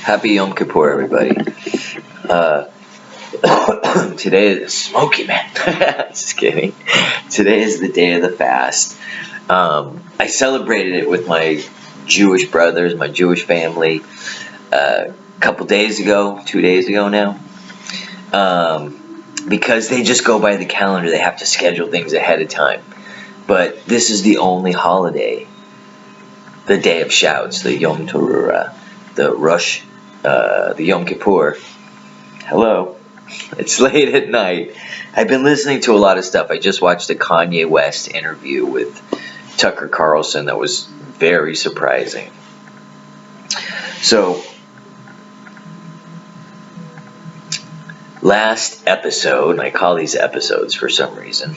Happy Yom Kippur, everybody. Today is smoky, man. Just kidding. Today is the day of the fast. I celebrated it with my Jewish brothers, my Jewish family, a couple days ago, 2 days ago now. Because they just go by the calendar. They have to schedule things ahead of time. But this is the only holiday, the Day of Shouts, the Yom Teruah, the Rosh, the Yom Kippur. Hello. It's late at night. I've been listening to a lot of stuff. I just watched a Kanye West interview with Tucker Carlson that was very surprising. So, last episode, and I call these episodes for some reason,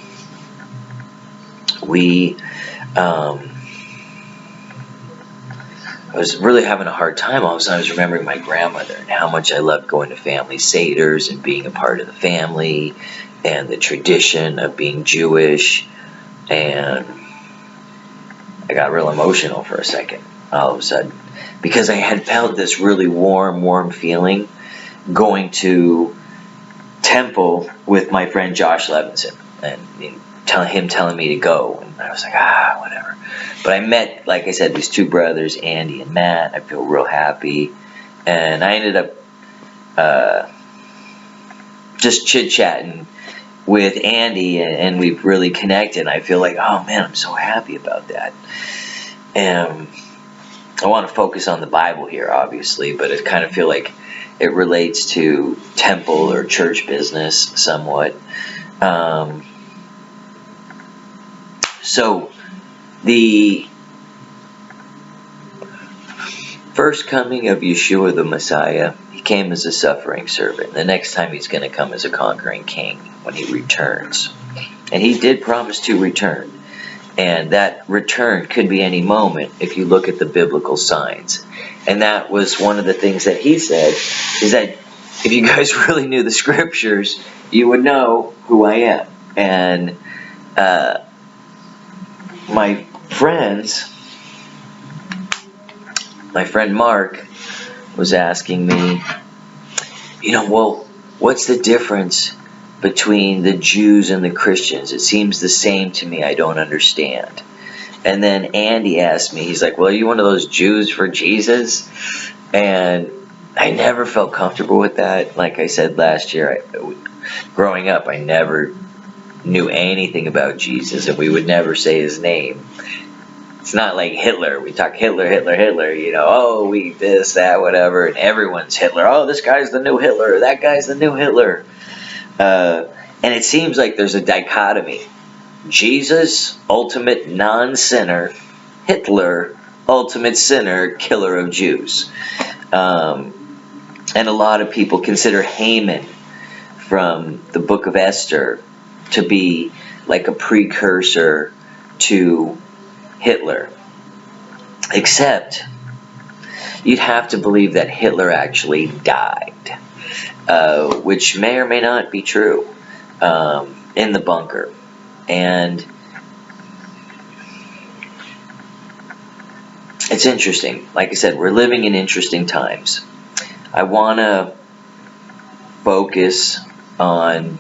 I was really having a hard time. All of a sudden I was remembering my grandmother and how much I loved going to family seders and being a part of the family and the tradition of being Jewish. And I got real emotional for a second all of a sudden because I had felt this really warm feeling going to temple with my friend Josh Levinson and telling me to go. And I was like, whatever. But I met, like I said, these two brothers, Andy and Matt. I feel real happy. And I ended up just chit-chatting with Andy, and we've really connected. And I feel like, oh, man, I'm so happy about that. And I want to focus on the Bible here, obviously, but I kind of feel like it relates to temple or church business somewhat. So, the first coming of Yeshua the Messiah, he came as a suffering servant. The next time he's going to come as a conquering king when he returns. And he did promise to return. And that return could be any moment if you look at the biblical signs. And that was one of the things that he said, is that if you guys really knew the scriptures, you would know who I am. And my friend Mark was asking me, well, what's the difference between the Jews and the Christians? It seems the same to me. I don't understand. And then Andy asked me, he's like, well, are you one of those Jews for Jesus? And I never felt comfortable with that. Like I said last year, growing up, I never knew anything about Jesus, and we would never say his name. It's not like Hitler. We talk Hitler, oh, we this, that, whatever, and everyone's Hitler. Oh, this guy's the new Hitler. That guy's the new Hitler. And it seems like there's a dichotomy. Jesus, ultimate non-sinner. Hitler, ultimate sinner, killer of Jews. And a lot of people consider Haman from the book of Esther to be like a precursor to Hitler. Except, you'd have to believe that Hitler actually died, which may or may not be true, in the bunker. And it's interesting. Like I said, we're living in interesting times. I want to focus on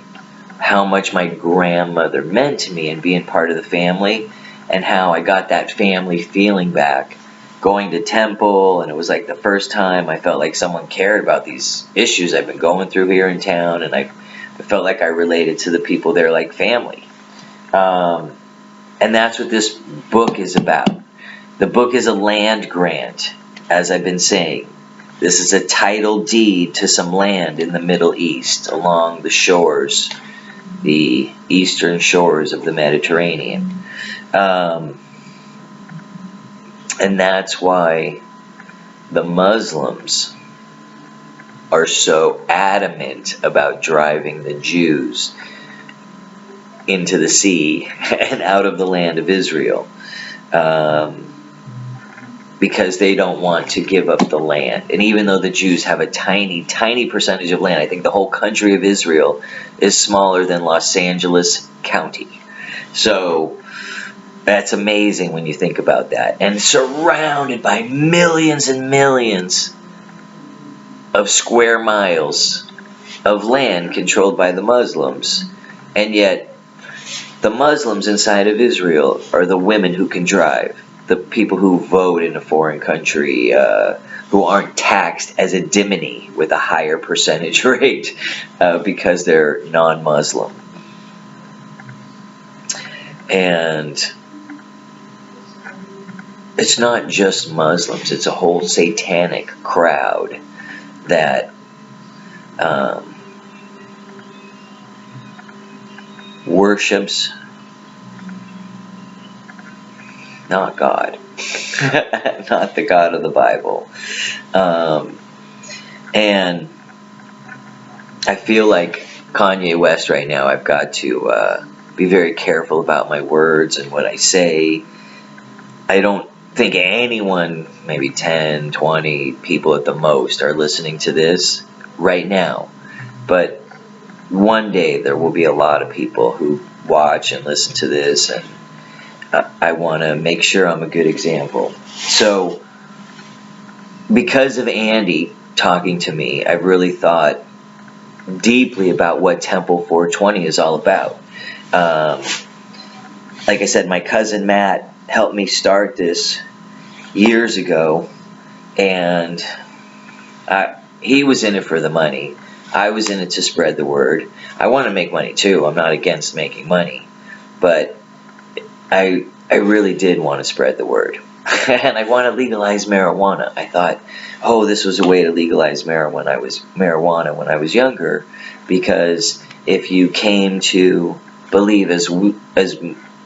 how much my grandmother meant to me and being part of the family, and how I got that family feeling back going to temple. And it was like the first time I felt like someone cared about these issues I've been going through here in town, and I felt like I related to the people there like family. And that's what this book is about. The book is a land grant, as I've been saying. This is a title deed to some land in the Middle East along the shores, the eastern shores of the Mediterranean. And that's why the Muslims are so adamant about driving the Jews into the sea and out of the land of Israel. Because they don't want to give up the land. And even though the Jews have a tiny percentage of land, I think the whole country of Israel is smaller than Los Angeles County. So that's amazing when you think about that. And surrounded by millions and millions of square miles of land controlled by the Muslims. And yet, the Muslims inside of Israel are the women who can drive, the people who vote in a foreign country, who aren't taxed as a dhimmi with a higher percentage rate because they're non-Muslim. And it's not just Muslims, it's a whole satanic crowd that worships not God, not the God of the Bible. And I feel like Kanye West right now, I've got to be very careful about my words and what I say. I don't think anyone, maybe 10, 20 people at the most, are listening to this right now. But one day there will be a lot of people who watch and listen to this, and I want to make sure I'm a good example. So, because of Andy talking to me, I really thought deeply about what Temple 420 is all about. Like I said, my cousin Matt helped me start this years ago, and he was in it for the money. I was in it to spread the word. I want to make money too. I'm not against making money, but I really did want to spread the word. And I want to legalize marijuana. I thought, oh, this was a way to legalize marijuana when I was younger, because if you came to believe, as I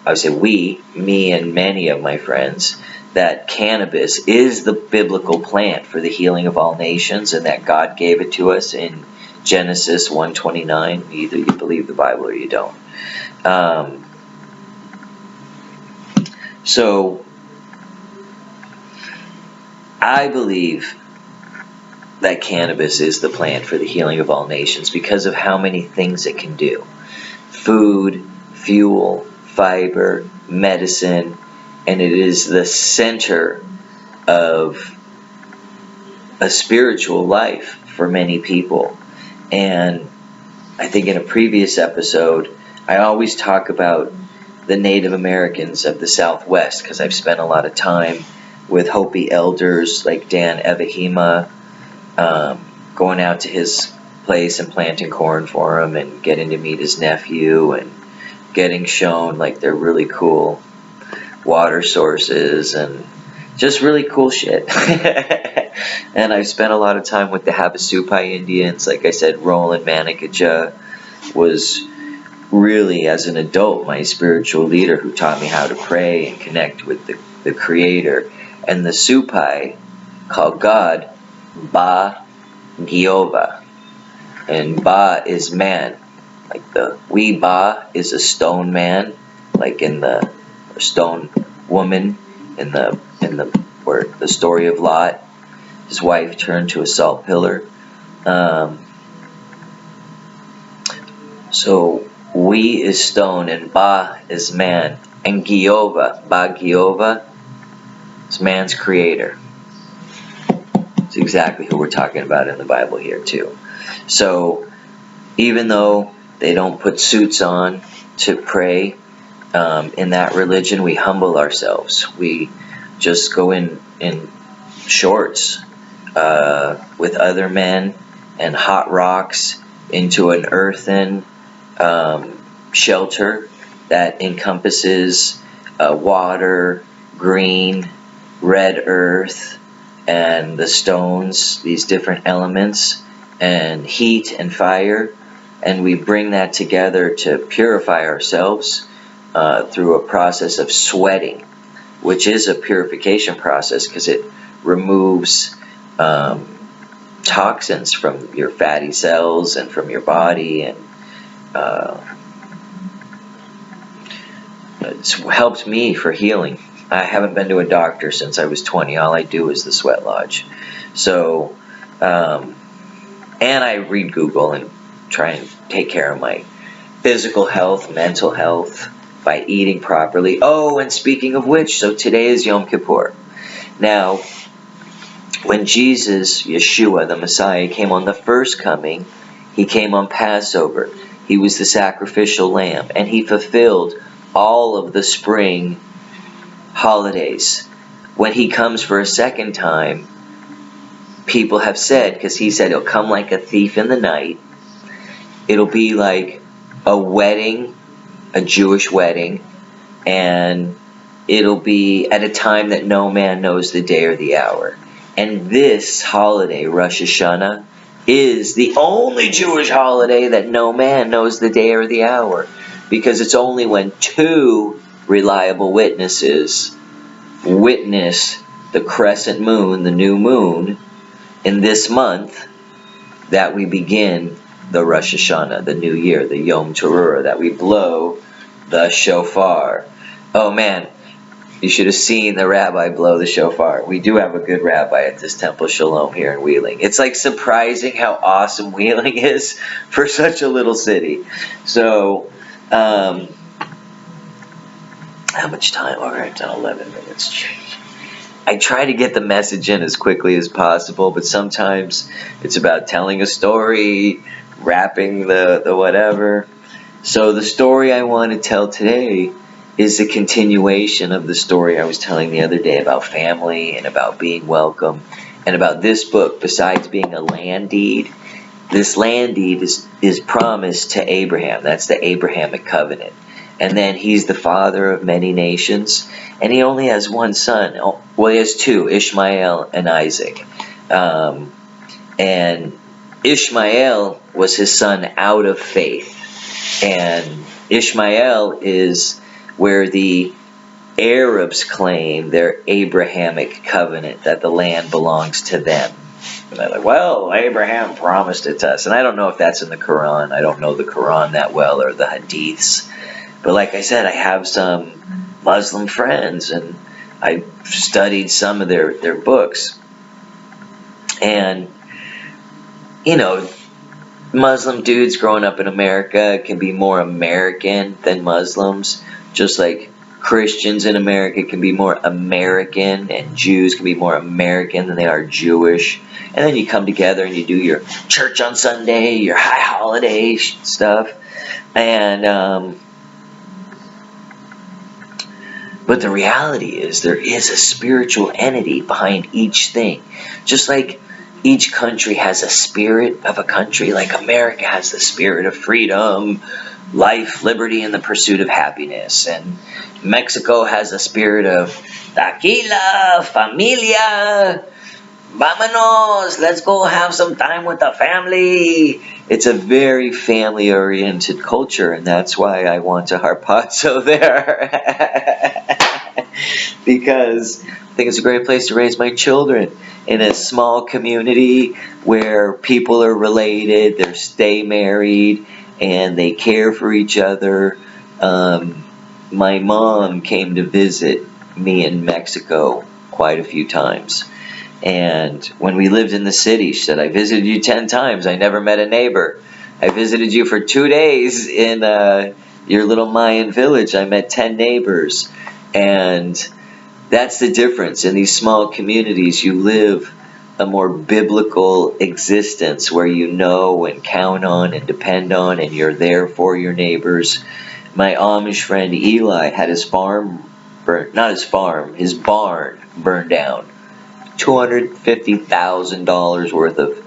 would say me and many of my friends, that cannabis is the biblical plant for the healing of all nations, and that God gave it to us in Genesis 1:29. Either you believe the Bible or you don't. So I believe that cannabis is the plant for the healing of all nations because of how many things it can do. Food, fuel, fiber, medicine, and it is the center of a spiritual life for many people. And I think in a previous episode, I always talk about the Native Americans of the Southwest, because I've spent a lot of time with Hopi elders like Dan Evahima, going out to his place and planting corn for him, and getting to meet his nephew, and getting shown like their really cool water sources and just really cool shit. And I've spent a lot of time with the Havasupai Indians. Like I said, Roland Manikija was really, as an adult, my spiritual leader who taught me how to pray and connect with the Creator. And the Supai called God Ba Giova. And Ba is man. Like the wee Ba is a stone man, like in the stone woman in the where the story of Lot, his wife turned to a salt pillar. So we is stone and Ba is man, and Giova, Ba Giova, is man's creator. It's exactly who we're talking about in the Bible here too. So even though they don't put suits on to pray, in that religion we humble ourselves. We just go in shorts with other men and hot rocks into an earthen shelter that encompasses water, green, red earth, and the stones, these different elements, and heat and fire. And we bring that together to purify ourselves through a process of sweating, which is a purification process because it removes toxins from your fatty cells and from your body, and it's helped me for healing. I haven't been to a doctor since I was 20. All I do is the sweat lodge. So, and I read Google and try and take care of my physical health, mental health, by eating properly. Oh, and speaking of which, so today is Yom Kippur. Now, when Jesus, Yeshua, the Messiah, came on the first coming, he came on Passover. He was the sacrificial lamb, and he fulfilled all of the spring holidays. When he comes for a second time, people have said, because he said he'll come like a thief in the night, it'll be like a wedding, a Jewish wedding, and it'll be at a time that no man knows the day or the hour. And this holiday, Rosh Hashanah, is the only Jewish holiday that no man knows the day or the hour, because it's only when two reliable witnesses witness the crescent moon, the new moon, in this month, that we begin the Rosh Hashanah, the new year, the Yom Teruah, that we blow the shofar. Oh man, you should have seen the rabbi blow the shofar. We do have a good rabbi at this Temple Shalom here in Wheeling. It's like surprising how awesome Wheeling is for such a little city. So, how much time? All right, 11 minutes. I try to get the message in as quickly as possible, but sometimes it's about telling a story, wrapping the whatever. So the story I want to tell today is a continuation of the story I was telling the other day about family and about being welcome and about this book. Besides being a land deed, this land deed is promised to Abraham. That's the Abrahamic covenant. And then he's the father of many nations. And he only has one son. Well, he has two, Ishmael and Isaac. And Ishmael was his son out of faith. And Ishmael is where the Arabs claim their Abrahamic covenant, that the land belongs to them. And they're like, well, Abraham promised it to us. And I don't know if that's in the Quran. I don't know the Quran that well, or the Hadiths. But like I said, I have some Muslim friends, and I studied some of their books. And, you know, Muslim dudes growing up in America can be more American than Muslims, just like Christians in America can be more American, and Jews can be more American than they are Jewish. And then you come together and you do your church on Sunday, your high holiday stuff. And, but the reality is there is a spiritual entity behind each thing. Just like each country has a spirit of a country, like America has the spirit of freedom, life, liberty, and the pursuit of happiness. And Mexico has a spirit of tequila, familia, vámonos, let's go have some time with the family. It's a very family-oriented culture, and that's why I want to harpazo there. Because I think it's a great place to raise my children, in a small community where people are related, they stay married, and they care for each other. My mom came to visit me in Mexico quite a few times. And when we lived in the city, she said, I visited you 10 times. I never met a neighbor. I visited you for 2 days in your little Mayan village. I met 10 neighbors. And that's the difference. In these small communities, you live a more biblical existence where you know and count on and depend on, and you're there for your neighbors. My Amish friend Eli had his farm burnt, not his farm, his barn burned down. $250,000 worth of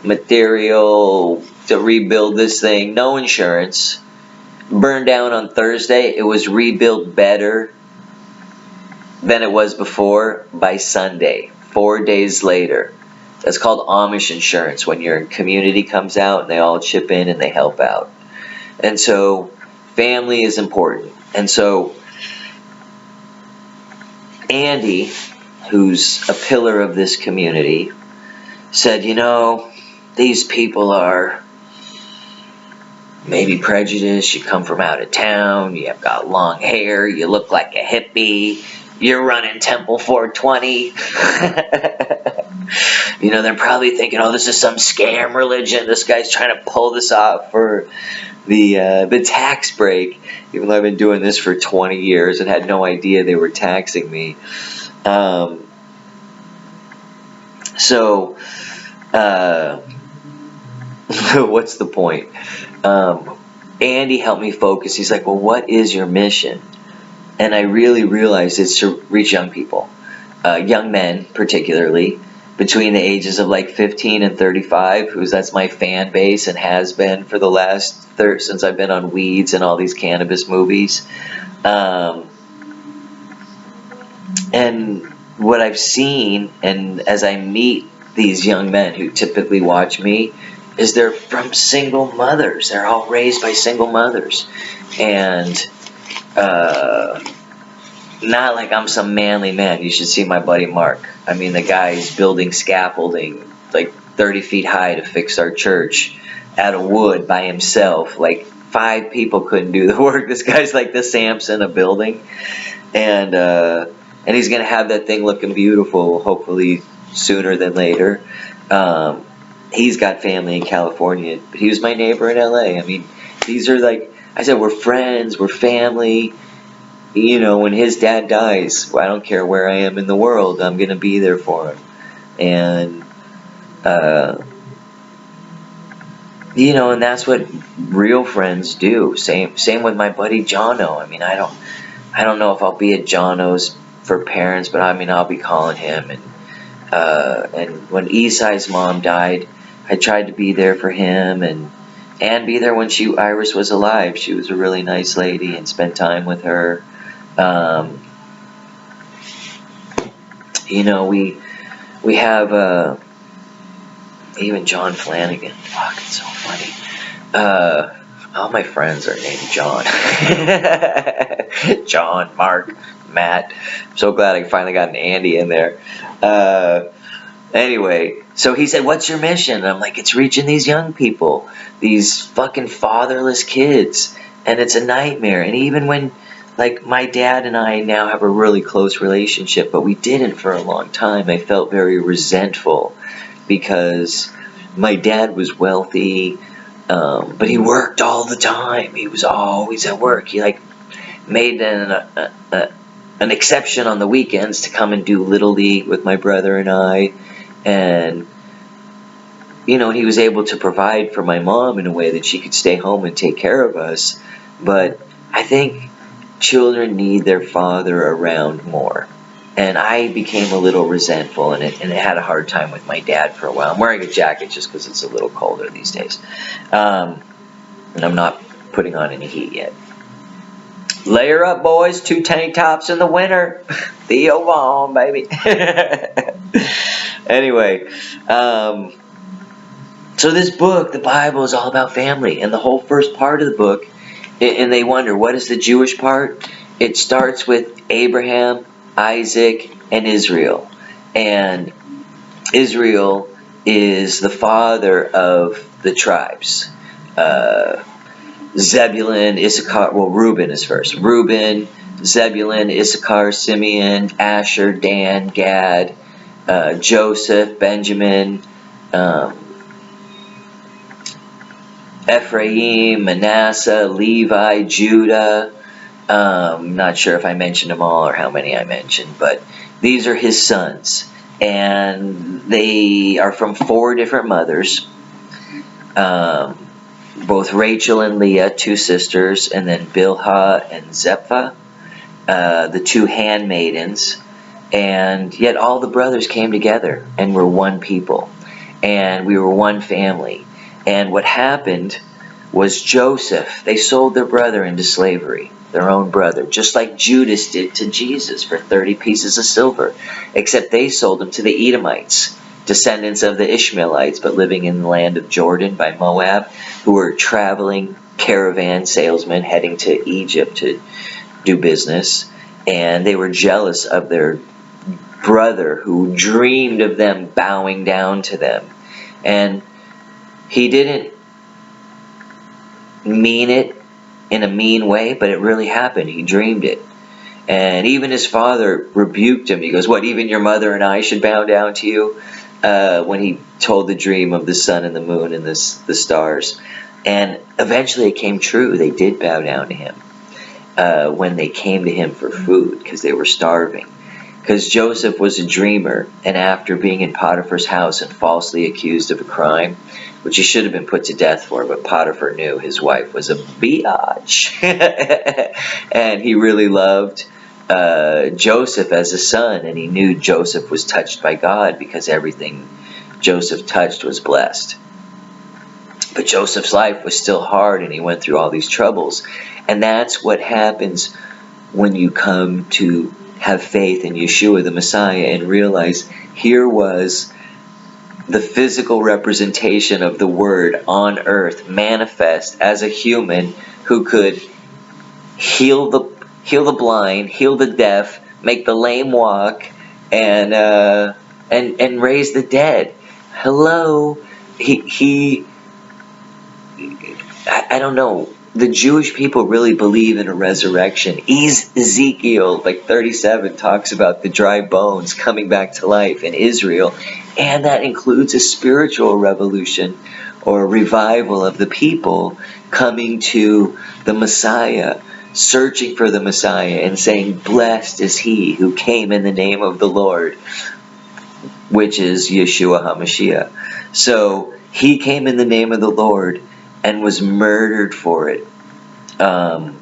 material to rebuild this thing. No insurance. Burned down on Thursday. It was rebuilt better than it was before by Sunday, 4 days later. That's called Amish insurance, when your community comes out and they all chip in and they help out. And so family is important. And so Andy, who's a pillar of this community, said, you know, these people are maybe prejudiced. You come from out of town, you have got long hair, you look like a hippie, you're running Temple 420. You know, they're probably thinking, oh, this is some scam religion. This guy's trying to pull this off for the tax break, even though I've been doing this for 20 years and had no idea they were taxing me. So, what's the point? Andy helped me focus. He's like, well, what is your mission? And I really realized it's to reach young people, young men particularly, between the ages of like 15 and 35, that's my fan base and has been for the last since I've been on Weeds and all these cannabis movies. And what I've seen, and as I meet these young men who typically watch me, is they're from single mothers. They're all raised by single mothers. And not like I'm some manly man. You should see my buddy Mark. I mean, the guy's building scaffolding like 30 feet high to fix our church out of wood by himself. Like 5 people couldn't do the work. This guy's like the Samson of building. And he's going to have that thing looking beautiful, hopefully sooner than later. He's got family in California, but he was my neighbor in LA. I mean, these are like, I said, we're friends, we're family. You know, when his dad dies, I don't care where I am in the world, I'm going to be there for him. And, you know, and that's what real friends do. Same with my buddy Jono. I mean, I don't know if I'll be at Jono's for parents, but I mean, I'll be calling him. And when Esai's mom died, I tried to be there for him and be there when Iris was alive. She was a really nice lady, and spend time with her. You know, we have even John Flanagan. Fuck, it's so funny. All my friends are named John. John, Mark, Matt. I'm so glad I finally got an Andy in there. Anyway, so he said, what's your mission? And I'm like, it's reaching these young people, these fucking fatherless kids. And it's a nightmare. And even when, like, my dad and I now have a really close relationship, but we didn't for a long time, I felt very resentful because my dad was wealthy, but he worked all the time. He was always at work. He, like, made an exception on the weekends to come and do Little League with my brother and I. And, you know, he was able to provide for my mom in a way that she could stay home and take care of us. But I think children need their father around more. And I became a little resentful, and I had a hard time with my dad for a while. I'm wearing a jacket just because it's a little colder these days. And I'm not putting on any heat yet. Layer up, boys. 2 tank tops in the winter. Theo Vaughn, baby. Anyway, so this book, the Bible, is all about family. And the whole first part of the book, and they wonder, what is the Jewish part? It starts with Abraham, Isaac, and Israel. And Israel is the father of the tribes. Zebulun, Issachar, well, Reuben is first. Reuben, Zebulun, Issachar, Simeon, Asher, Dan, Gad, Joseph, Benjamin, Ephraim, Manasseh, Levi, Judah. I'm not sure if I mentioned them all or how many I mentioned, but these are his sons. And they are from 4 different mothers. Both Rachel and Leah, 2 sisters, and then Bilhah and Zephath, the 2 handmaidens. And yet all the brothers came together and were one people. And we were one family. And what happened was Joseph, they sold their brother into slavery, their own brother, just like Judas did to Jesus for 30 pieces of silver, except they sold him to the Edomites, descendants of the Ishmaelites, but living in the land of Jordan by Moab, who were traveling caravan salesmen heading to Egypt to do business. And they were jealous of their brother who dreamed of them bowing down to them. And he didn't mean it in a mean way, but it really happened. He dreamed it. And even his father rebuked him. He goes, what, even your mother and I should bow down to you? When he told the dream of the sun and the moon and the stars. And eventually it came true. They did bow down to him when they came to him for food because they were starving. because Joseph was a dreamer, and after being in Potiphar's house and falsely accused of a crime, which he should have been put to death for, but Potiphar knew his wife was a biatch. And he really loved Joseph as a son, and he knew Joseph was touched by God because everything Joseph touched was blessed. But Joseph's life was still hard, and he went through all these troubles. And that's what happens when you come to have faith in Yeshua the Messiah and realize here was the physical representation of the Word on earth manifest as a human who could heal the blind, heal the deaf, make the lame walk, and raise the dead. Hello, I don't know. The Jewish people really believe in a resurrection. Ezekiel, 37, talks about the dry bones coming back to life in Israel. And that includes a spiritual revolution or a revival of the people coming to the Messiah, searching for the Messiah and saying, "Blessed is he who came in the name of the Lord," which is Yeshua HaMashiach. So he came in the name of the Lord and was murdered for it. And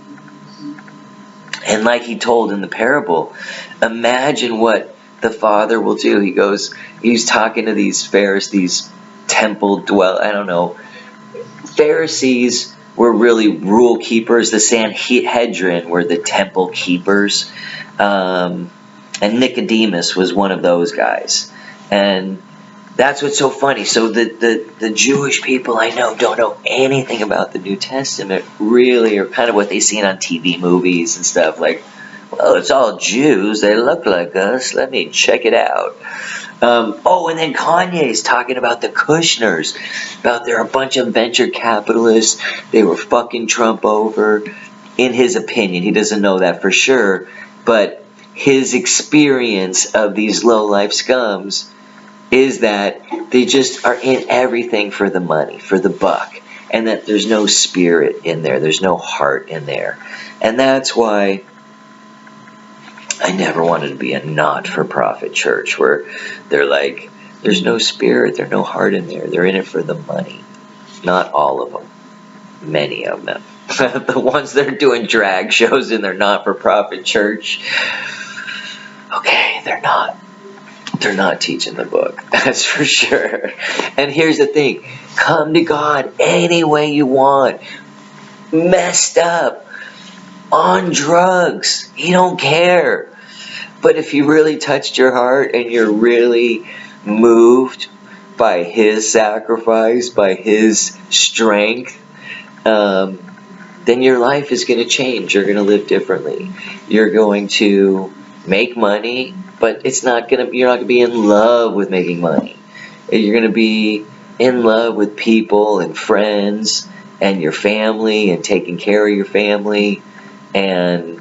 like he told in the parable, imagine what the Father will do. He's talking to these Pharisees, Pharisees were really rule keepers. The Sanhedrin were the temple keepers. And Nicodemus was one of those guys. And that's what's so funny. So the Jewish people I know don't know anything about the New Testament, really, or kind of what they've seen on TV movies and stuff. Like, well, it's all Jews. They look like us. Let me check it out. And then Kanye's talking about the Kushners, about they're a bunch of venture capitalists. They were fucking Trump over, in his opinion. He doesn't know that for sure, but his experience of these low-life scums is that they just are in everything for the money, for the buck, and that there's no spirit in there, there's no heart in there. And that's why I never wanted to be a not-for-profit church where they're like, there's no spirit, there's no heart in there, they're in it for the money. Not all of them, many of them. The ones that are doing drag shows in their not-for-profit church, okay, they're not teaching the book, that's for sure. And here's the thing, come to God any way you want, messed up, on drugs, He don't care. But if you really touched your heart and you're really moved by His sacrifice, by His strength, then your life is going to change. You're going to live differently. You're going to make money, but you're not going to be in love with making money. You're going to be in love with people and friends and your family and taking care of your family. And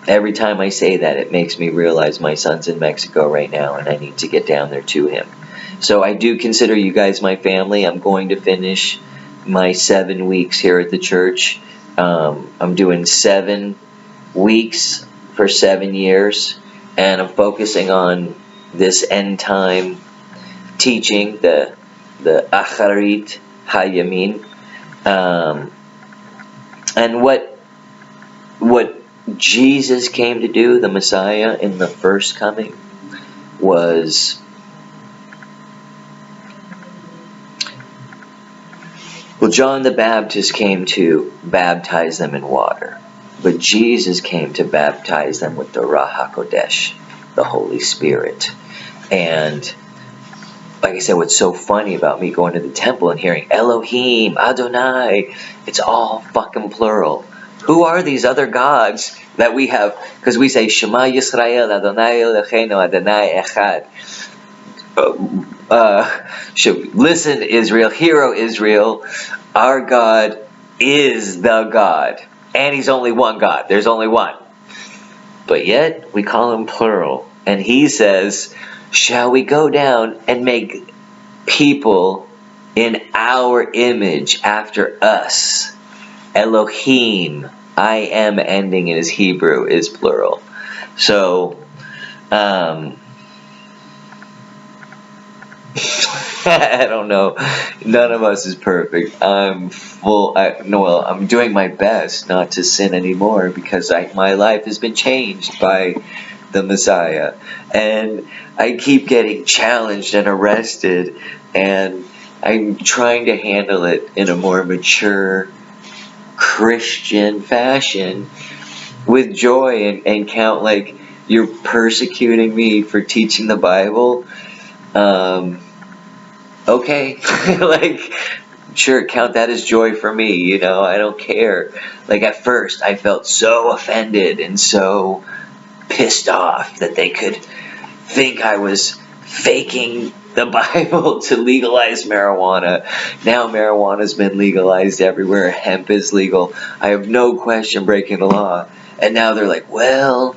every time I say that, it makes me realize my son's in Mexico right now and I need to get down there to him. So I do consider you guys my family. I'm going to finish my 7 weeks here at the church. I'm doing 7 weeks for 7 years, and I'm focusing on this end time teaching, the Acharit Hayamin, and what Jesus came to do, the Messiah in the first coming, was, well, John the Baptist came to baptize them in water, but Jesus came to baptize them with the Ruach HaKodesh, the Holy Spirit. And like I said, what's so funny about me going to the temple and hearing Elohim, Adonai, it's all fucking plural. Who are these other gods that we have? Because we say Shema Yisrael, Adonai Eloheinu, Adonai Echad. Listen, Israel, hear, O Israel, our God is the God. And He's only one God. There's only one. But yet, we call Him plural. And He says, shall we go down and make people in our image after us? Elohim, I am ending in His Hebrew, is plural. So, I don't know. None of us is perfect. I'm doing my best not to sin anymore because my life has been changed by the Messiah. And I keep getting challenged and arrested, and I'm trying to handle it in a more mature Christian fashion with joy and count like you're persecuting me for teaching the Bible. Okay, like, sure, count that as joy for me, I don't care. Like, at first, I felt so offended and so pissed off that they could think I was faking the Bible to legalize marijuana. Now marijuana's been legalized everywhere. Hemp is legal. I have no question breaking the law. And now they're like, well,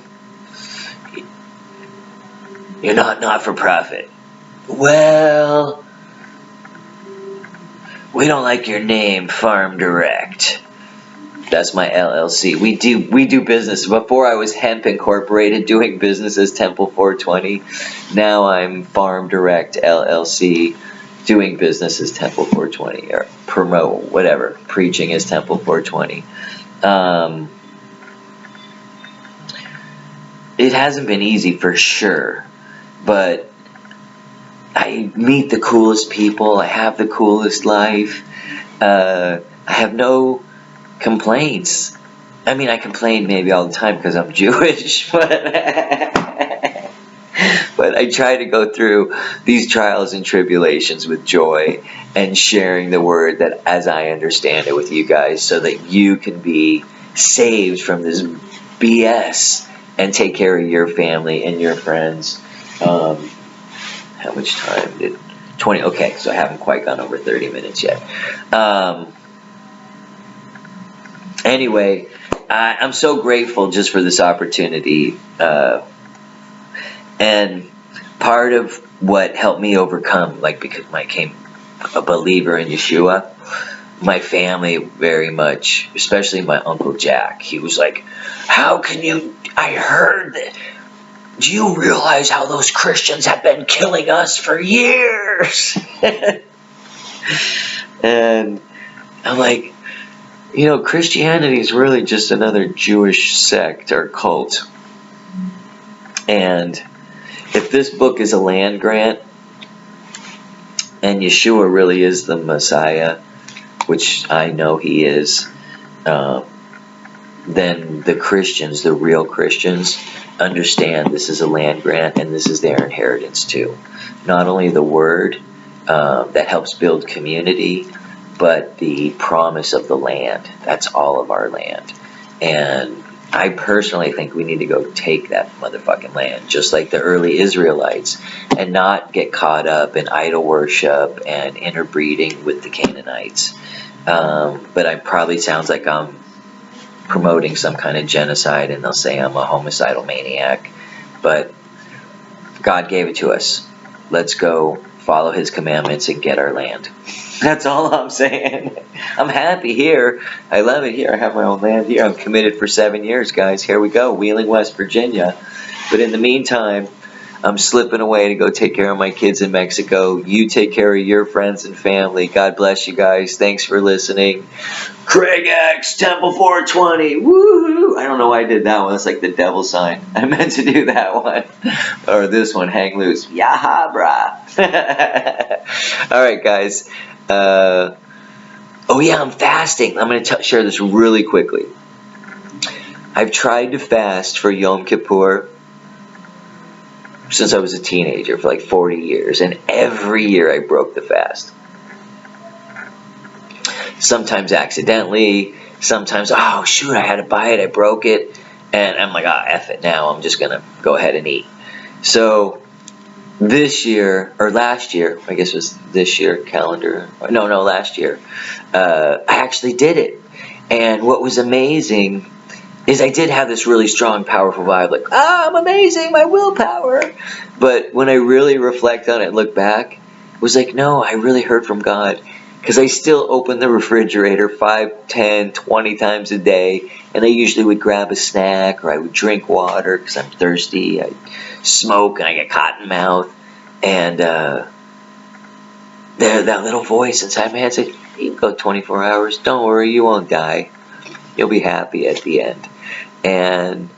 you're not for profit. Well, we don't like your name, Farm Direct. That's my LLC. We do business. Before I was Hemp Incorporated, doing business as Temple 420. Now I'm Farm Direct LLC, doing business as Temple 420, or promote, whatever, preaching as Temple 420. It hasn't been easy for sure, but I meet the coolest people. I have the coolest life. I have no complaints. I mean, I complain maybe all the time because I'm Jewish, but I try to go through these trials and tribulations with joy and sharing the word that as I understand it with you guys, so that you can be saved from this BS and take care of your family and your friends. How much time did 20? Okay, so I haven't quite gone over 30 minutes yet. Anyway, I'm so grateful just for this opportunity. And part of what helped me overcome, like, because I became a believer in Yeshua, my family very much, especially my Uncle Jack, he was like, how can you, I heard that, do you realize how those Christians have been killing us for years? And I'm like, Christianity is really just another Jewish sect or cult. And if this book is a land grant, and Yeshua really is the Messiah, which I know he is, then the Christians, the real Christians, understand this is a land grant and this is their inheritance too. Not only the word that helps build community, but the promise of the land. That's all of our land. And I personally think we need to go take that motherfucking land, just like the early Israelites, and not get caught up in idol worship and interbreeding with the Canaanites. But it probably sounds like I'm promoting some kind of genocide, and they'll say I'm a homicidal maniac. But God gave it to us. Let's go follow his commandments and get our land. That's all I'm saying. I'm happy here. I love it here. I have my own land here. I'm committed for 7 years, guys. Here we go. Wheeling, West Virginia. But in the meantime, I'm slipping away to go take care of my kids in Mexico. You take care of your friends and family. God bless you guys. Thanks for listening. Craig X, Temple 420. Woohoo! I don't know why I did that one. That's like the devil sign. I meant to do that one. Or this one, hang loose. Yaha, brah. All right, guys. Oh yeah, I'm fasting. I'm going to share this really quickly. I've tried to fast for Yom Kippur since I was a teenager for like 40 years, and every year I broke the fast. Sometimes accidentally, sometimes, oh shoot, I had to buy it, I broke it, and I'm like, F it now, I'm just going to go ahead and eat. So this year, or last year, I guess it was this year, last year, I actually did it. And what was amazing is I did have this really strong, powerful vibe, like, I'm amazing, my willpower. But when I really reflect on it and look back, it was like, no, I really heard from God. because I still open the refrigerator 5, 10, 20 times a day, and I usually would grab a snack, or I would drink water because I'm thirsty. I smoke and I get cotton mouth, and that little voice inside my head said, "You can go 24 hours. Don't worry, you won't die. You'll be happy at the end." And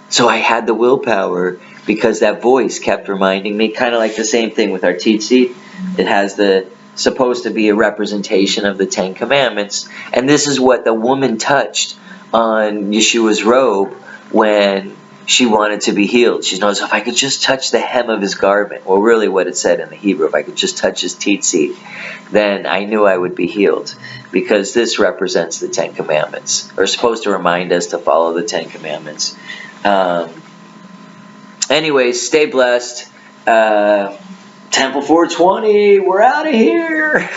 so I had the willpower because that voice kept reminding me, kind of like the same thing with our tzitzit. It has supposed to be a representation of the Ten Commandments. And this is what the woman touched on Yeshua's robe when she wanted to be healed. She knows, if I could just touch the hem of his garment, well, really what it said in the Hebrew, if I could just touch his tzitzit, then I knew I would be healed. Because this represents the Ten Commandments, or supposed to remind us to follow the Ten Commandments. Anyways, stay blessed. Temple 420, we're out of here.